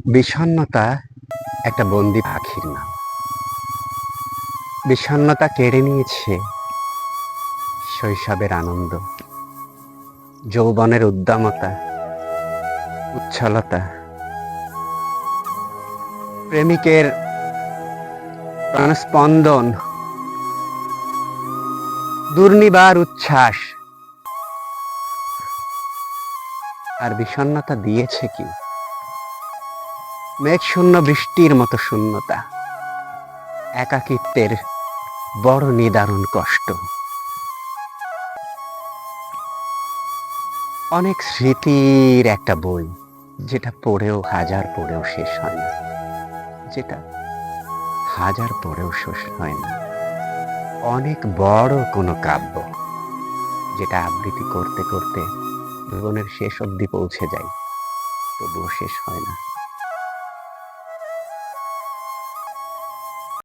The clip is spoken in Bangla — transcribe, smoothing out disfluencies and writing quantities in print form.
বিষণ্ণতা একটা বন্দি পাখির নাম। বিষণ্ণতা কেড়ে নিয়েছে শৈশবের আনন্দ, যৌবনের উদ্দামতা, উচ্ছলতা, প্রেমিকের প্রাণস্পন্দন, দুর্নিবার উচ্ছ্বাস। আর বিষণ্ণতা দিয়েছে কি? মেঘশূন্য বৃষ্টির মতো শূন্যতা, একাকিত্বের বড় নিদারুণ কষ্ট। অনেক স্মৃতির একটা বই, যেটা পড়েও শেষ হয় না, যেটা হাজার পড়েও শেষ হয় না। অনেক বড় কোনো কাব্য, যেটা আবৃত্তি করতে করতে জীবনের শেষ অবধি পৌঁছে যায়, তবুও শেষ হয় না।